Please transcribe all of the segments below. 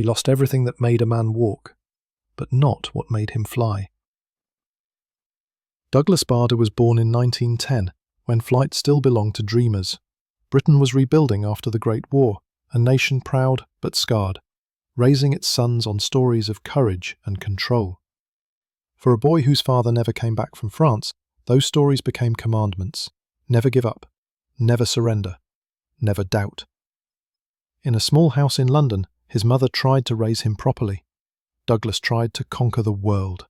He lost everything that made a man walk, but not what made him fly. Douglas Bader was born in 1910, when flight still belonged to dreamers. Britain was rebuilding after the Great War, a nation proud but scarred, raising its sons on stories of courage and control. For a boy whose father never came back from France, those stories became commandments. Never give up, never surrender, never doubt. In a small house in London, his mother tried to raise him properly. Douglas tried to conquer the world.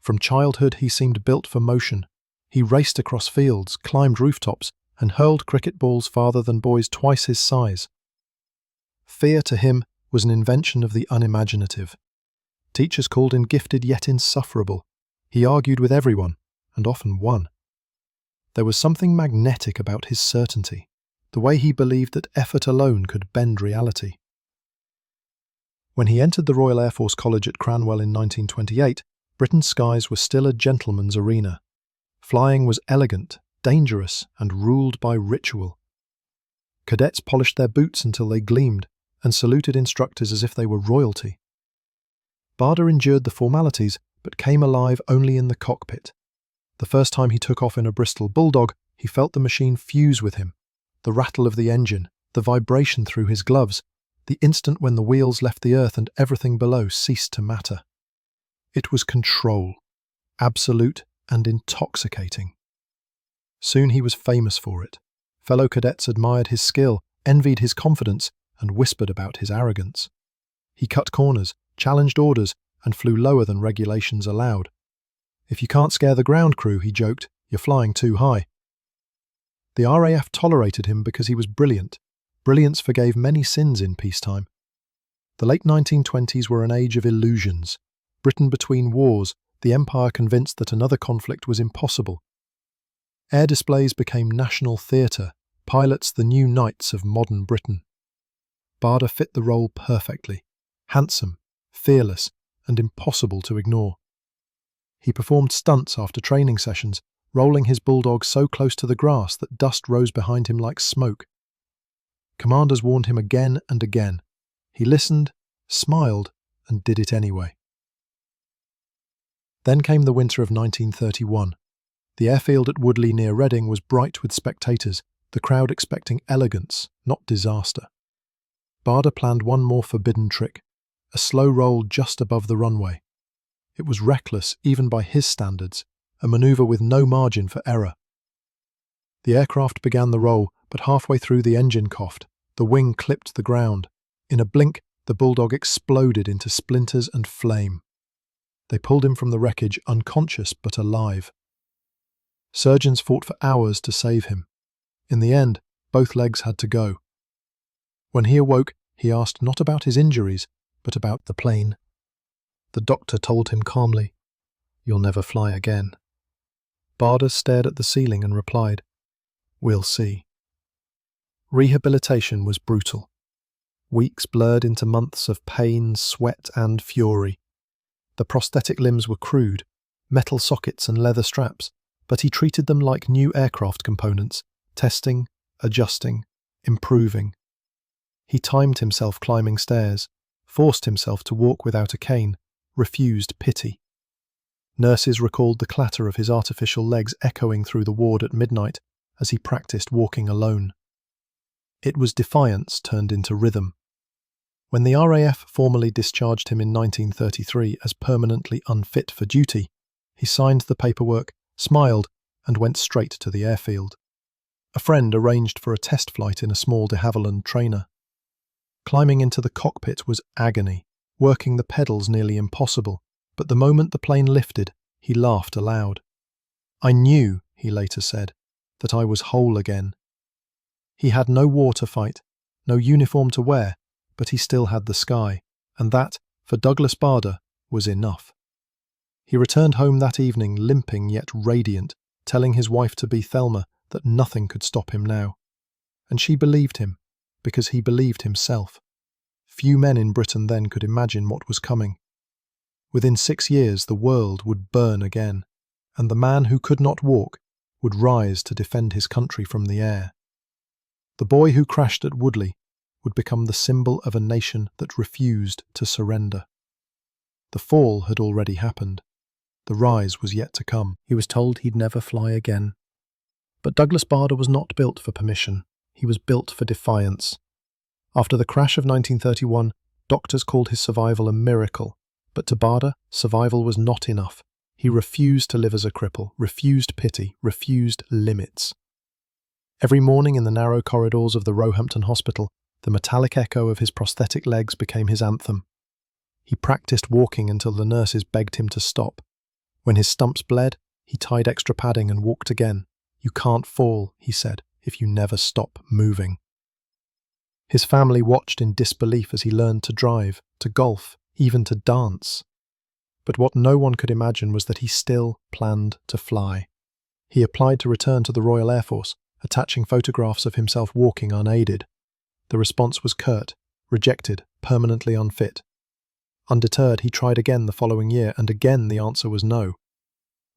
From childhood he seemed built for motion. He raced across fields, climbed rooftops, and hurled cricket balls farther than boys twice his size. Fear to him was an invention of the unimaginative. Teachers called him gifted yet insufferable. He argued with everyone, and often won. There was something magnetic about his certainty, the way he believed that effort alone could bend reality. When he entered the Royal Air Force College at Cranwell in 1928, Britain's skies were still a gentleman's arena. Flying was elegant, dangerous, and ruled by ritual. Cadets polished their boots until they gleamed, and saluted instructors as if they were royalty. Bader endured the formalities, but came alive only in the cockpit. The first time he took off in a Bristol Bulldog, he felt the machine fuse with him. The rattle of the engine, the vibration through his gloves, the instant when the wheels left the earth and everything below ceased to matter. It was control, absolute and intoxicating. Soon he was famous for it. Fellow cadets admired his skill, envied his confidence, and whispered about his arrogance. He cut corners, challenged orders, and flew lower than regulations allowed. If you can't scare the ground crew, he joked, you're flying too high. The RAF tolerated him because he was brilliant. Brilliance forgave many sins in peacetime. The late 1920s were an age of illusions. Britain between wars, the Empire convinced that another conflict was impossible. Air displays became national theatre, pilots the new knights of modern Britain. Bader fit the role perfectly. Handsome, fearless, and impossible to ignore. He performed stunts after training sessions, rolling his Bulldog so close to the grass that dust rose behind him like smoke. Commanders warned him again and again. He listened, smiled, and did it anyway. Then came the winter of 1931. The airfield at Woodley near Reading was bright with spectators, the crowd expecting elegance, not disaster. Bader planned one more forbidden trick, a slow roll just above the runway. It was reckless even by his standards, a manoeuvre with no margin for error. The aircraft began the roll, but halfway through the engine coughed. The wing clipped the ground. In a blink, the Bulldog exploded into splinters and flame. They pulled him from the wreckage unconscious but alive. Surgeons fought for hours to save him. In the end, both legs had to go. When he awoke, he asked not about his injuries, but about the plane. The doctor told him calmly, "You'll never fly again." Bader stared at the ceiling and replied, "We'll see." Rehabilitation was brutal. Weeks blurred into months of pain, sweat, and fury. The prosthetic limbs were crude, metal sockets and leather straps, but he treated them like new aircraft components, testing, adjusting, improving. He timed himself climbing stairs, forced himself to walk without a cane, refused pity. Nurses recalled the clatter of his artificial legs echoing through the ward at midnight as he practiced walking alone. It was defiance turned into rhythm. When the RAF formally discharged him in 1933 as permanently unfit for duty, he signed the paperwork, smiled, and went straight to the airfield. A friend arranged for a test flight in a small de Havilland trainer. Climbing into the cockpit was agony, working the pedals nearly impossible, but the moment the plane lifted, he laughed aloud. "I knew," he later said, "that I was whole again." He had no war to fight, no uniform to wear, but he still had the sky, and that, for Douglas Bader, was enough. He returned home that evening limping yet radiant, telling his wife-to-be Thelma that nothing could stop him now. And she believed him, because he believed himself. Few men in Britain then could imagine what was coming. Within 6 years the world would burn again, and the man who could not walk would rise to defend his country from the air. The boy who crashed at Woodley would become the symbol of a nation that refused to surrender. The fall had already happened. The rise was yet to come. He was told he'd never fly again. But Douglas Bader was not built for permission. He was built for defiance. After the crash of 1931, doctors called his survival a miracle. But to Bader, survival was not enough. He refused to live as a cripple, refused pity, refused limits. Every morning in the narrow corridors of the Roehampton Hospital, the metallic echo of his prosthetic legs became his anthem. He practiced walking until the nurses begged him to stop. When his stumps bled, he tied extra padding and walked again. "You can't fall," he said, "if you never stop moving." His family watched in disbelief as he learned to drive, to golf, even to dance. But what no one could imagine was that he still planned to fly. He applied to return to the Royal Air Force, attaching photographs of himself walking unaided. The response was curt, rejected, permanently unfit. Undeterred, he tried again the following year, and again the answer was no.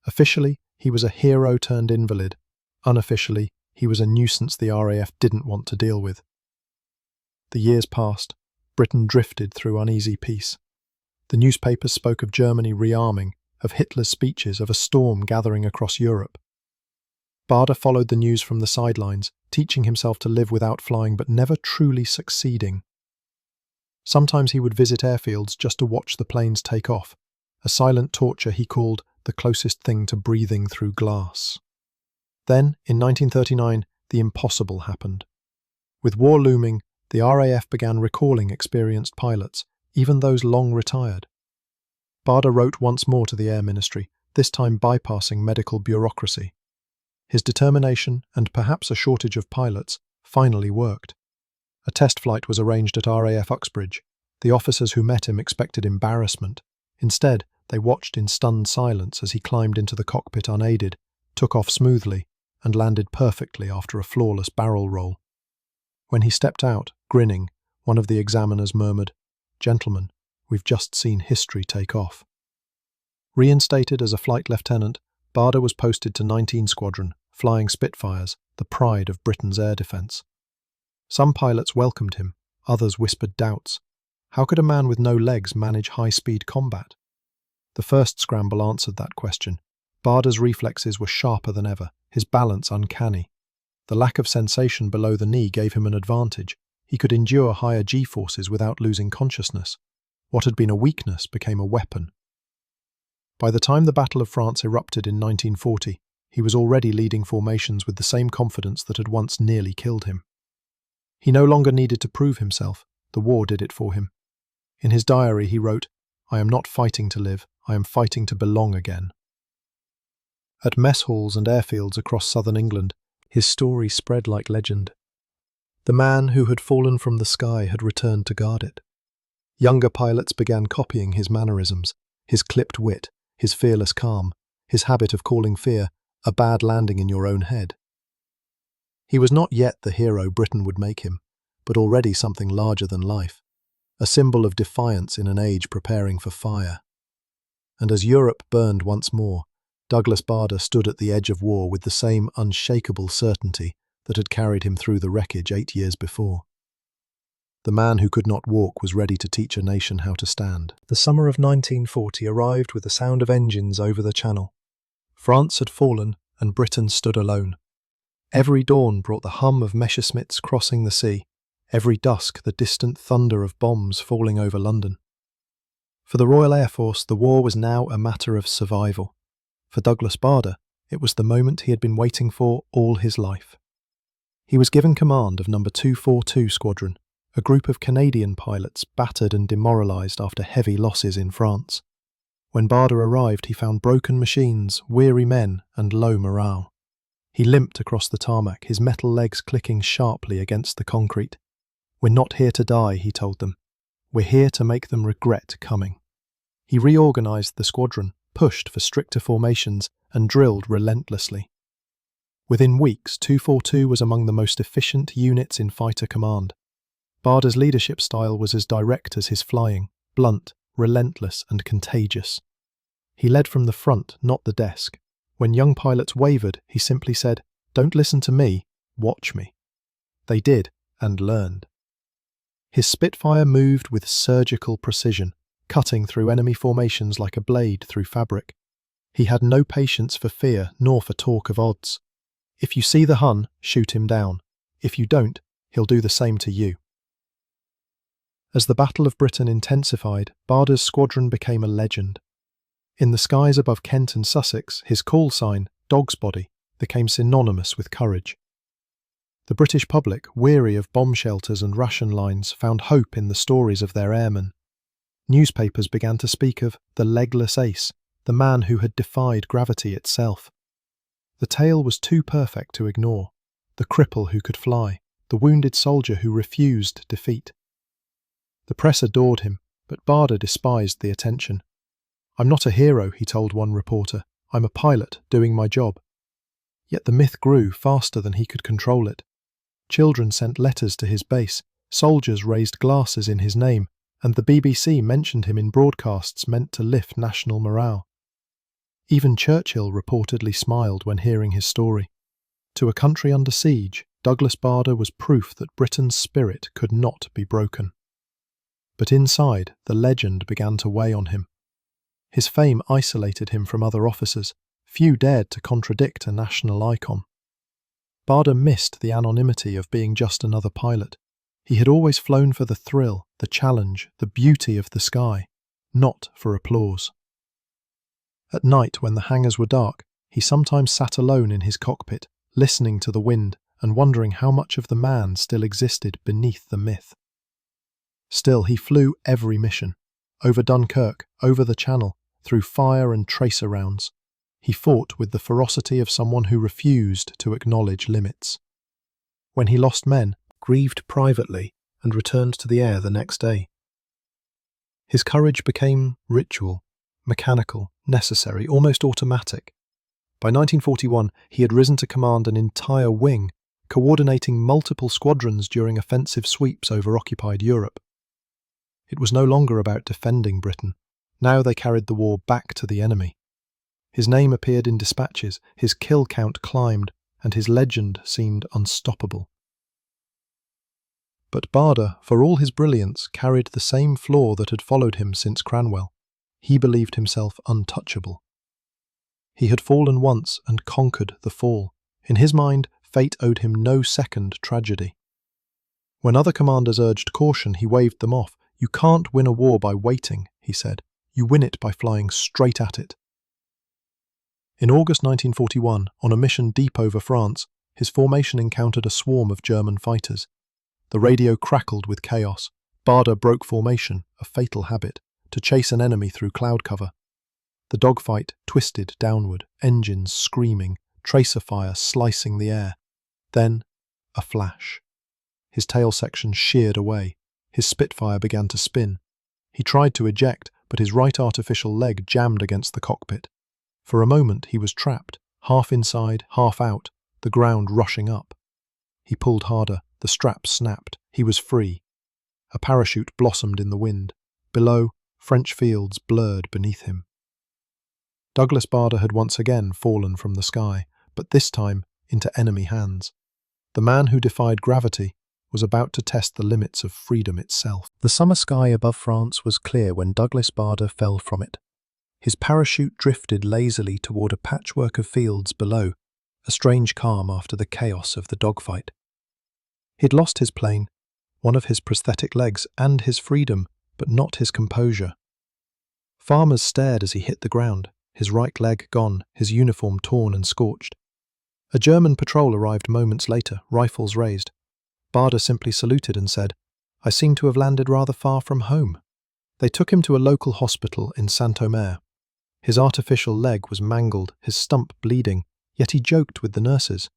Officially, he was a hero turned invalid. Unofficially, he was a nuisance the RAF didn't want to deal with. The years passed. Britain drifted through uneasy peace. The newspapers spoke of Germany rearming, of Hitler's speeches, of a storm gathering across Europe. Bader followed the news from the sidelines, teaching himself to live without flying but never truly succeeding. Sometimes he would visit airfields just to watch the planes take off, a silent torture he called the closest thing to breathing through glass. Then, in 1939, the impossible happened. With war looming, the RAF began recalling experienced pilots, even those long retired. Bader wrote once more to the Air Ministry, this time bypassing medical bureaucracy. His determination, and perhaps a shortage of pilots, finally worked. A test flight was arranged at RAF Uxbridge. The officers who met him expected embarrassment. Instead, they watched in stunned silence as he climbed into the cockpit unaided, took off smoothly, and landed perfectly after a flawless barrel roll. When he stepped out, grinning, one of the examiners murmured, "Gentlemen, we've just seen history take off." Reinstated as a flight lieutenant, Bader was posted to 19 Squadron, flying Spitfires, the pride of Britain's air defence. Some pilots welcomed him, others whispered doubts. How could a man with no legs manage high-speed combat? The first scramble answered that question. Bader's reflexes were sharper than ever, his balance uncanny. The lack of sensation below the knee gave him an advantage. He could endure higher G-forces without losing consciousness. What had been a weakness became a weapon. By the time the Battle of France erupted in 1940, he was already leading formations with the same confidence that had once nearly killed him. He no longer needed to prove himself, the war did it for him. In his diary he wrote, "I am not fighting to live, I am fighting to belong again." At mess halls and airfields across southern England, his story spread like legend. The man who had fallen from the sky had returned to guard it. Younger pilots began copying his mannerisms, his clipped wit, his fearless calm, his habit of calling fear a bad landing in your own head. He was not yet the hero Britain would make him, but already something larger than life, a symbol of defiance in an age preparing for fire. And as Europe burned once more, Douglas Bader stood at the edge of war with the same unshakable certainty that had carried him through the wreckage 8 years before. The man who could not walk was ready to teach a nation how to stand. The summer of 1940 arrived with the sound of engines over the Channel. France had fallen, and Britain stood alone. Every dawn brought the hum of Messerschmitts crossing the sea, every dusk the distant thunder of bombs falling over London. For the Royal Air Force, the war was now a matter of survival. For Douglas Bader, it was the moment he had been waiting for all his life. He was given command of No. 242 Squadron, a group of Canadian pilots battered and demoralised after heavy losses in France. When Bader arrived, he found broken machines, weary men, and low morale. He limped across the tarmac, his metal legs clicking sharply against the concrete. "We're not here to die," he told them. "We're here to make them regret coming." He reorganised the squadron, pushed for stricter formations, and drilled relentlessly. Within weeks, 242 was among the most efficient units in fighter command. Bader's leadership style was as direct as his flying, blunt, relentless, and contagious. He led from the front, not the desk. When young pilots wavered, he simply said, "Don't listen to me, watch me." They did, and learned. His Spitfire moved with surgical precision, cutting through enemy formations like a blade through fabric. He had no patience for fear nor for talk of odds. If you see the Hun, shoot him down. If you don't, he'll do the same to you. As the Battle of Britain intensified, Bader's squadron became a legend. In the skies above Kent and Sussex, his call sign, Dog's Body, became synonymous with courage. The British public, weary of bomb shelters and ration lines, found hope in the stories of their airmen. Newspapers began to speak of the legless ace, the man who had defied gravity itself. The tale was too perfect to ignore: the cripple who could fly, the wounded soldier who refused defeat. The press adored him, but Bader despised the attention. "I'm not a hero," he told one reporter. "I'm a pilot, doing my job." Yet the myth grew faster than he could control it. Children sent letters to his base, soldiers raised glasses in his name, and the BBC mentioned him in broadcasts meant to lift national morale. Even Churchill reportedly smiled when hearing his story. To a country under siege, Douglas Bader was proof that Britain's spirit could not be broken. But inside, the legend began to weigh on him. His fame isolated him from other officers. Few dared to contradict a national icon. Bader missed the anonymity of being just another pilot. He had always flown for the thrill, the challenge, the beauty of the sky, not for applause. At night, when the hangars were dark, he sometimes sat alone in his cockpit, listening to the wind and wondering how much of the man still existed beneath the myth. Still, he flew every mission, over Dunkirk, over the Channel, through fire and tracer rounds. He fought with the ferocity of someone who refused to acknowledge limits. When he lost men, grieved privately and returned to the air the next day. His courage became ritual, mechanical, necessary, almost automatic. By 1941, he had risen to command an entire wing, coordinating multiple squadrons during offensive sweeps over occupied Europe. It was no longer about defending Britain. Now they carried the war back to the enemy. His name appeared in dispatches, his kill count climbed, and his legend seemed unstoppable. But Bader, for all his brilliance, carried the same flaw that had followed him since Cranwell. He believed himself untouchable. He had fallen once and conquered the fall. In his mind, fate owed him no second tragedy. When other commanders urged caution, he waved them off. "You can't win a war by waiting," he said. "You win it by flying straight at it." In August 1941, on a mission deep over France, his formation encountered a swarm of German fighters. The radio crackled with chaos. Bader broke formation, a fatal habit, to chase an enemy through cloud cover. The dogfight twisted downward, engines screaming, tracer fire slicing the air. Then, a flash. His tail section sheared away. His Spitfire began to spin. He tried to eject, but his right artificial leg jammed against the cockpit. For a moment he was trapped, half inside, half out, the ground rushing up. He pulled harder, the strap snapped, he was free. A parachute blossomed in the wind. Below, French fields blurred beneath him. Douglas Bader had once again fallen from the sky, but this time into enemy hands. The man who defied gravity was about to test the limits of freedom itself. The summer sky above France was clear when Douglas Bader fell from it. His parachute drifted lazily toward a patchwork of fields below, a strange calm after the chaos of the dogfight. He'd lost his plane, one of his prosthetic legs, and his freedom, but not his composure. Farmers stared as he hit the ground, his right leg gone, his uniform torn and scorched. A German patrol arrived moments later, rifles raised. Bader simply saluted and said, "I seem to have landed rather far from home." They took him to a local hospital in Saint-Omer. His artificial leg was mangled, his stump bleeding, yet he joked with the nurses.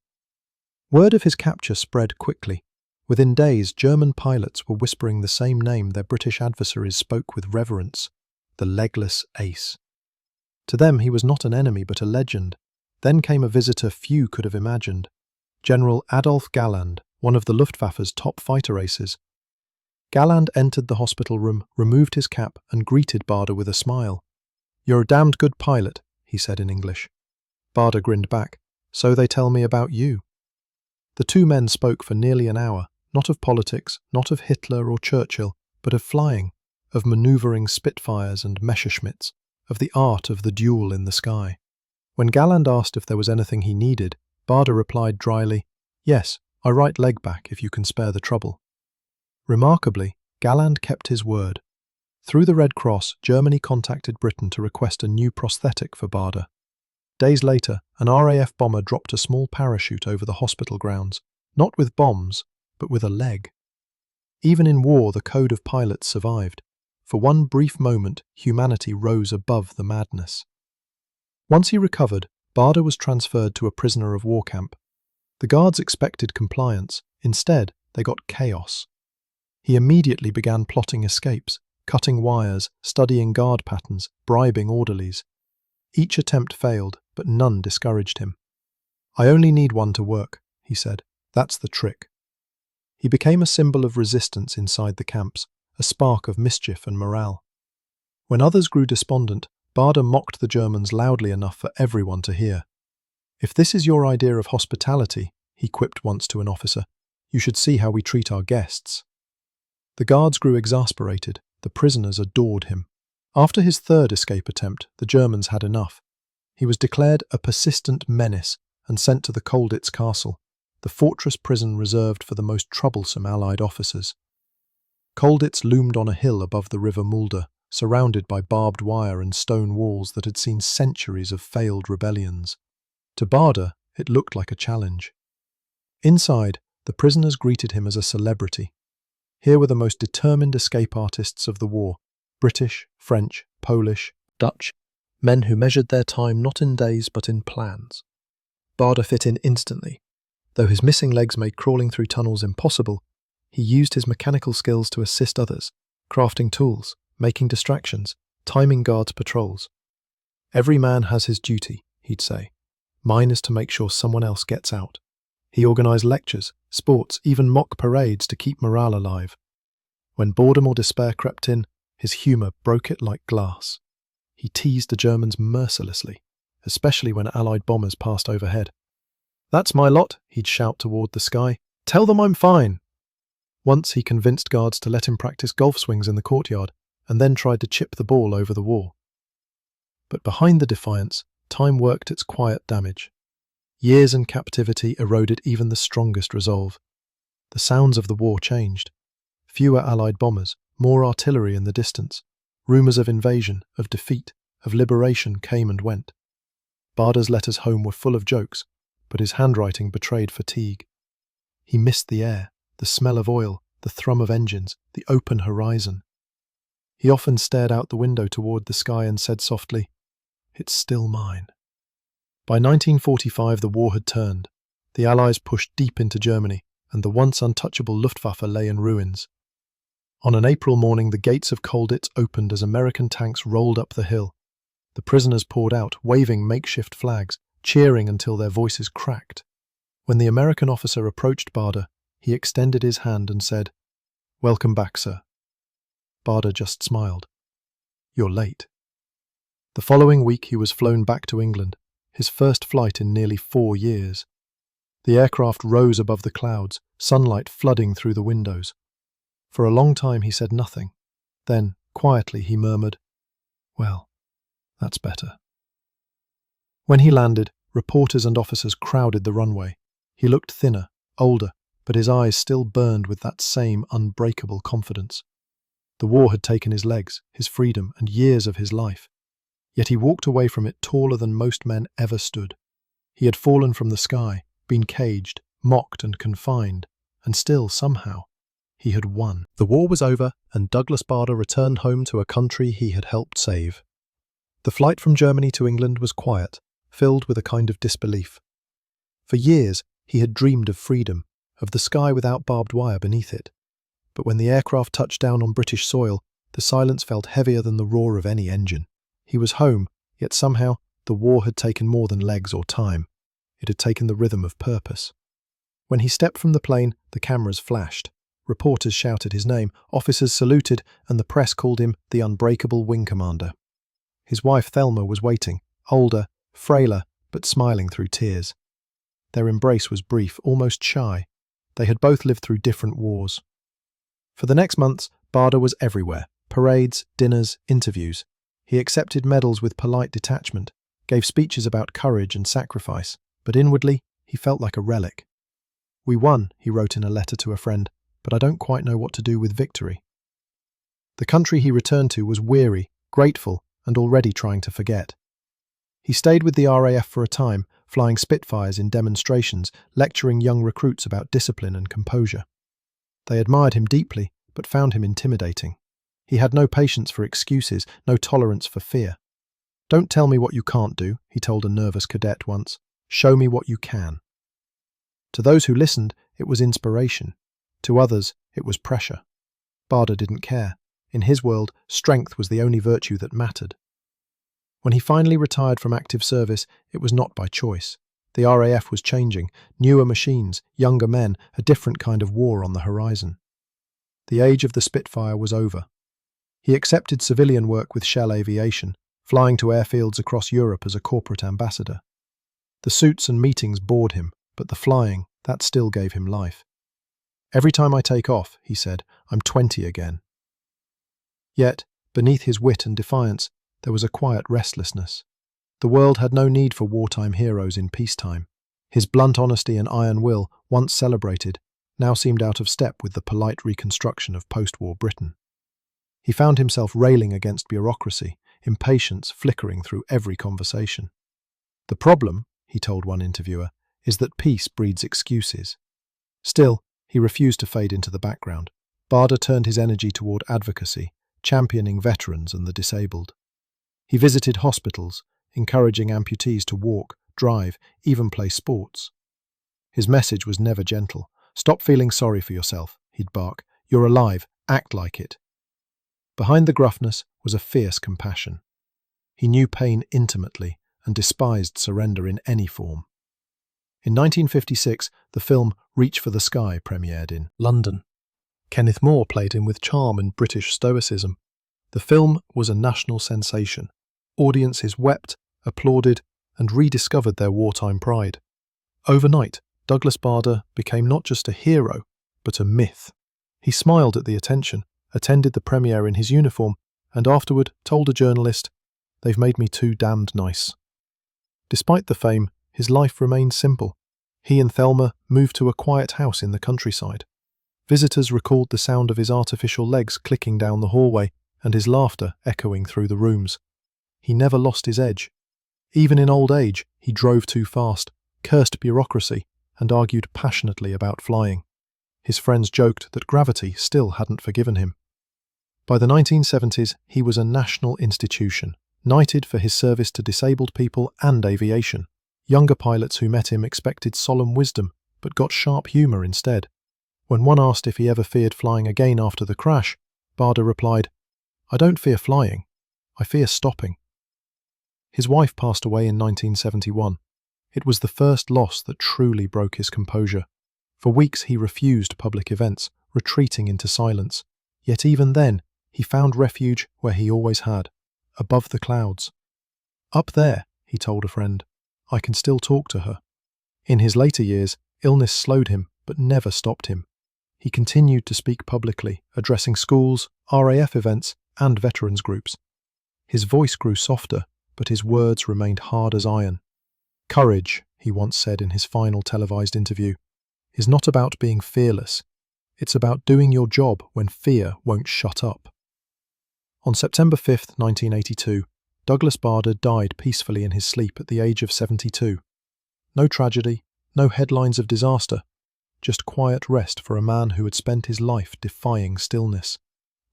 Word of his capture spread quickly. Within days, German pilots were whispering the same name their British adversaries spoke with reverence: the legless ace. To them he was not an enemy but a legend. Then came a visitor few could have imagined. General Adolf Galland, one of the Luftwaffe's top fighter aces. Galland entered the hospital room, removed his cap, and greeted Bader with a smile. "You're a damned good pilot," he said in English. Bader grinned back. "So they tell me about you." The two men spoke for nearly an hour, not of politics, not of Hitler or Churchill, but of flying, of manoeuvring Spitfires and Messerschmitts, of the art of the duel in the sky. When Galland asked if there was anything he needed, Bader replied dryly, "Yes, I right leg back if you can spare the trouble." Remarkably, Galland kept his word. Through the Red Cross, Germany contacted Britain to request a new prosthetic for Bader. Days later, an RAF bomber dropped a small parachute over the hospital grounds, not with bombs, but with a leg. Even in war, the code of pilots survived. For one brief moment, humanity rose above the madness. Once he recovered, Bader was transferred to a prisoner of war camp. The guards expected compliance. Instead, they got chaos. He immediately began plotting escapes, cutting wires, studying guard patterns, bribing orderlies. Each attempt failed, but none discouraged him. "I only need one to work," he said. "That's the trick." He became a symbol of resistance inside the camps, a spark of mischief and morale. When others grew despondent, Bader mocked the Germans loudly enough for everyone to hear. "If this is your idea of hospitality," he quipped once to an officer, "you should see how we treat our guests." The guards grew exasperated. The prisoners adored him. After his third escape attempt, the Germans had enough. He was declared a persistent menace and sent to the Colditz castle, the fortress prison reserved for the most troublesome Allied officers. Colditz loomed on a hill above the river Mulde, surrounded by barbed wire and stone walls that had seen centuries of failed rebellions. To Bader, it looked like a challenge. Inside, the prisoners greeted him as a celebrity. Here were the most determined escape artists of the war, British, French, Polish, Dutch, men who measured their time not in days but in plans. Bader fit in instantly. Though his missing legs made crawling through tunnels impossible, he used his mechanical skills to assist others, crafting tools, making distractions, timing guards' patrols. "Every man has his duty," he'd say. "Mine is to make sure someone else gets out." He organised lectures, sports, even mock parades to keep morale alive. When boredom or despair crept in, his humour broke it like glass. He teased the Germans mercilessly, especially when Allied bombers passed overhead. "That's my lot," he'd shout toward the sky. "Tell them I'm fine." Once he convinced guards to let him practice golf swings in the courtyard, and then tried to chip the ball over the wall. But behind the defiance, time worked its quiet damage. Years in captivity eroded even the strongest resolve. The sounds of the war changed. Fewer Allied bombers, more artillery in the distance. Rumours of invasion, of defeat, of liberation came and went. Bader's letters home were full of jokes, but his handwriting betrayed fatigue. He missed the air, the smell of oil, the thrum of engines, the open horizon. He often stared out the window toward the sky and said softly, "It's still mine." By 1945 the war had turned. The Allies pushed deep into Germany, and the once untouchable Luftwaffe lay in ruins. On an April morning, the gates of Colditz opened as American tanks rolled up the hill. The prisoners poured out, waving makeshift flags, cheering until their voices cracked. When the American officer approached Bader, he extended his hand and said, "Welcome back, sir." Bader just smiled. "You're late." The following week he was flown back to England, his first flight in nearly 4 years. The aircraft rose above the clouds, sunlight flooding through the windows. For a long time he said nothing. Then, quietly, he murmured, "Well, that's better." When he landed, reporters and officers crowded the runway. He looked thinner, older, but his eyes still burned with that same unbreakable confidence. The war had taken his legs, his freedom, and years of his life. Yet he walked away from it taller than most men ever stood. He had fallen from the sky, been caged, mocked and confined, and still, somehow, he had won. The war was over, and Douglas Bader returned home to a country he had helped save. The flight from Germany to England was quiet, filled with a kind of disbelief. For years, he had dreamed of freedom, of the sky without barbed wire beneath it. But when the aircraft touched down on British soil, the silence felt heavier than the roar of any engine. He was home, yet somehow the war had taken more than legs or time. It had taken the rhythm of purpose. When he stepped from the plane, the cameras flashed. Reporters shouted his name, officers saluted, and the press called him the unbreakable wing commander. His wife Thelma was waiting, older, frailer, but smiling through tears. Their embrace was brief, almost shy. They had both lived through different wars. For the next months, Barder was everywhere. Parades, dinners, interviews. He accepted medals with polite detachment, gave speeches about courage and sacrifice, but inwardly, he felt like a relic. "We won," he wrote in a letter to a friend, "but I don't quite know what to do with victory." The country he returned to was weary, grateful, and already trying to forget. He stayed with the RAF for a time, flying Spitfires in demonstrations, lecturing young recruits about discipline and composure. They admired him deeply, but found him intimidating. He had no patience for excuses, no tolerance for fear. "Don't tell me what you can't do," he told a nervous cadet once. "Show me what you can." To those who listened, it was inspiration. To others, it was pressure. Barder didn't care. In his world, strength was the only virtue that mattered. When he finally retired from active service, it was not by choice. The RAF was changing, newer machines, younger men, a different kind of war on the horizon. The age of the Spitfire was over. He accepted civilian work with Shell Aviation, flying to airfields across Europe as a corporate ambassador. The suits and meetings bored him, but the flying, that still gave him life. "Every time I take off," he said, "I'm 20 again." Yet, beneath his wit and defiance, there was a quiet restlessness. The world had no need for wartime heroes in peacetime. His blunt honesty and iron will, once celebrated, now seemed out of step with the polite reconstruction of post-war Britain. He found himself railing against bureaucracy, impatience flickering through every conversation. "The problem," he told one interviewer, "is that peace breeds excuses." Still, he refused to fade into the background. Barder turned his energy toward advocacy, championing veterans and the disabled. He visited hospitals, encouraging amputees to walk, drive, even play sports. His message was never gentle. "Stop feeling sorry for yourself," he'd bark. "You're alive, act like it." Behind the gruffness was a fierce compassion. He knew pain intimately and despised surrender in any form. In 1956, the film Reach for the Sky premiered in London. Kenneth More played him with charm and British stoicism. The film was a national sensation. Audiences wept, applauded, and rediscovered their wartime pride. Overnight, Douglas Barder became not just a hero, but a myth. He smiled at the attention, attended the premiere in his uniform, and afterward told a journalist, "They've made me too damned nice." Despite the fame, his life remained simple. He and Thelma moved to a quiet house in the countryside. Visitors recalled the sound of his artificial legs clicking down the hallway and his laughter echoing through the rooms. He never lost his edge. Even in old age, he drove too fast, cursed bureaucracy, and argued passionately about flying. His friends joked that gravity still hadn't forgiven him. By the 1970s, he was a national institution, knighted for his service to disabled people and aviation. Younger pilots who met him expected solemn wisdom, but got sharp humour instead. When one asked if he ever feared flying again after the crash, Barder replied, "I don't fear flying, I fear stopping." His wife passed away in 1971. It was the first loss that truly broke his composure. For weeks he refused public events, retreating into silence. Yet even then, he found refuge where he always had, above the clouds. "Up there," he told a friend, "I can still talk to her." In his later years, illness slowed him, but never stopped him. He continued to speak publicly, addressing schools, RAF events, and veterans groups. His voice grew softer, but his words remained hard as iron. "Courage," he once said in his final televised interview, "is not about being fearless. It's about doing your job when fear won't shut up." On September 5, 1982, Douglas Barder died peacefully in his sleep at the age of 72. No tragedy, no headlines of disaster, just quiet rest for a man who had spent his life defying stillness.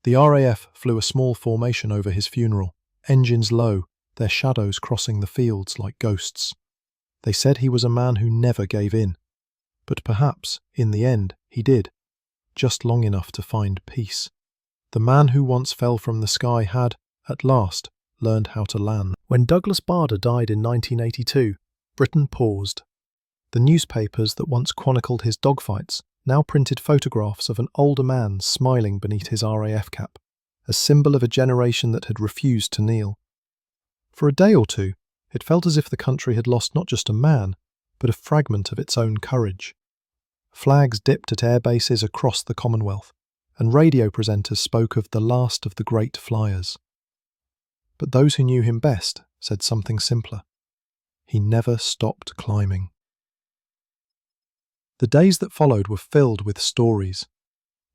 The RAF flew a small formation over his funeral, engines low, their shadows crossing the fields like ghosts. They said he was a man who never gave in. But perhaps, in the end, he did, just long enough to find peace. The man who once fell from the sky had, at last, learned how to land. When Douglas Barder died in 1982, Britain paused. The newspapers that once chronicled his dogfights now printed photographs of an older man smiling beneath his RAF cap, a symbol of a generation that had refused to kneel. For a day or two, it felt as if the country had lost not just a man, but a fragment of its own courage. flags dipped at air bases across the Commonwealth, and radio presenters spoke of the last of the great flyers. But those who knew him best said something simpler. He never stopped climbing. The days that followed were filled with stories.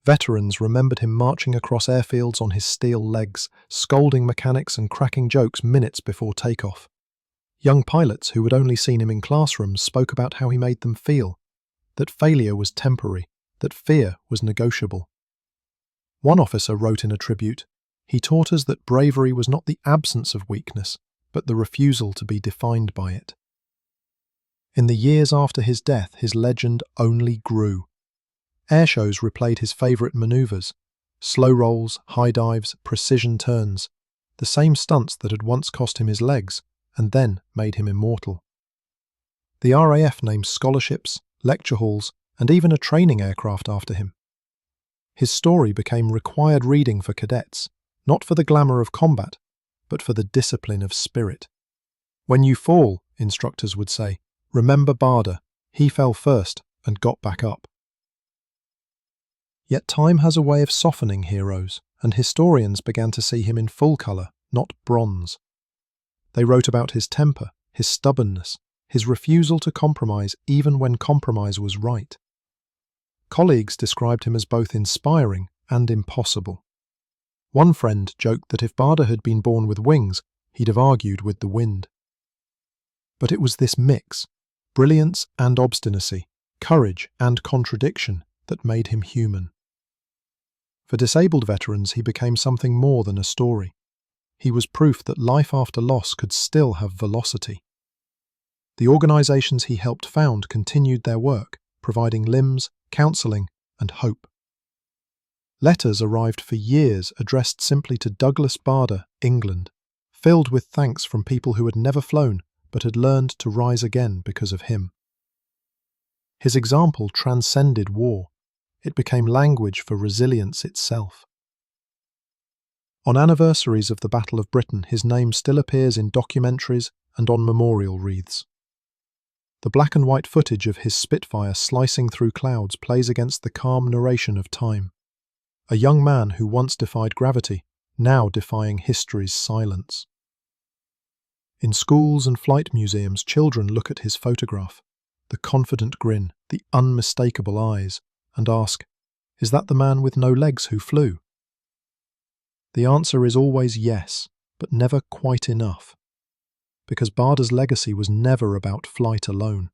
Veterans remembered him marching across airfields on his steel legs, scolding mechanics and cracking jokes minutes before takeoff. Young pilots who had only seen him in classrooms spoke about how he made them feel, that failure was temporary, that fear was negotiable. One officer wrote in a tribute, "He taught us that bravery was not the absence of weakness, but the refusal to be defined by it." In the years after his death, his legend only grew. Airshows replayed his favourite manoeuvres: slow rolls, high dives, precision turns, the same stunts that had once cost him his legs and then made him immortal. The RAF named scholarships, lecture halls, and even a training aircraft after him. His story became required reading for cadets, not for the glamour of combat, but for the discipline of spirit. "When you fall," instructors would say, "remember Barder, he fell first and got back up." Yet time has a way of softening heroes, and historians began to see him in full colour, not bronze. They wrote about his temper, his stubbornness, his refusal to compromise even when compromise was right. Colleagues described him as both inspiring and impossible. One friend joked that if Barder had been born with wings, he'd have argued with the wind. But it was this mix, brilliance and obstinacy, courage and contradiction, that made him human. For disabled veterans, he became something more than a story. He was proof that life after loss could still have velocity. The organisations he helped found continued their work, providing limbs, counselling, and hope. Letters arrived for years addressed simply to Douglas Barder, England, filled with thanks from people who had never flown but had learned to rise again because of him. His example transcended war. It became language for resilience itself. On anniversaries of the Battle of Britain, his name still appears in documentaries and on memorial wreaths. The black and white footage of his Spitfire slicing through clouds plays against the calm narration of time. A young man who once defied gravity, now defying history's silence. In schools and flight museums, children look at his photograph, the confident grin, the unmistakable eyes, and ask, "Is that the man with no legs who flew?" The answer is always yes, but never quite enough. Because Barder's legacy was never about flight alone.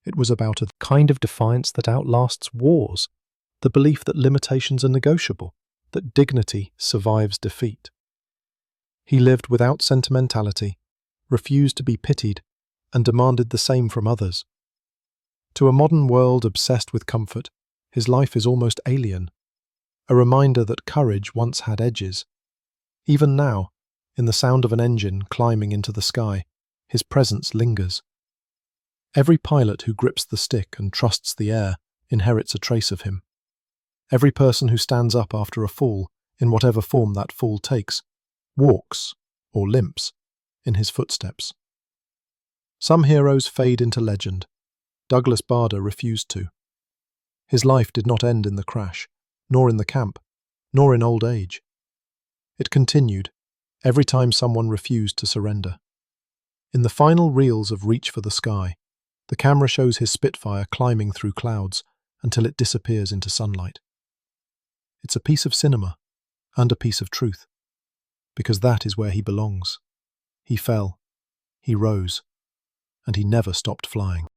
It was about a kind of defiance that outlasts wars, the belief that limitations are negotiable, that dignity survives defeat. He lived without sentimentality, refused to be pitied, and demanded the same from others. To a modern world obsessed with comfort, his life is almost alien, a reminder that courage once had edges. Even now, in the sound of an engine climbing into the sky, his presence lingers. Every pilot who grips the stick and trusts the air inherits a trace of him. Every person who stands up after a fall, in whatever form that fall takes, walks, or limps, in his footsteps. Some heroes fade into legend. Douglas Barder refused to. His life did not end in the crash, nor in the camp, nor in old age. It continued, every time someone refused to surrender. In the final reels of Reach for the Sky, the camera shows his Spitfire climbing through clouds until it disappears into sunlight. It's a piece of cinema, and a piece of truth, because that is where he belongs. He fell, he rose, and he never stopped flying.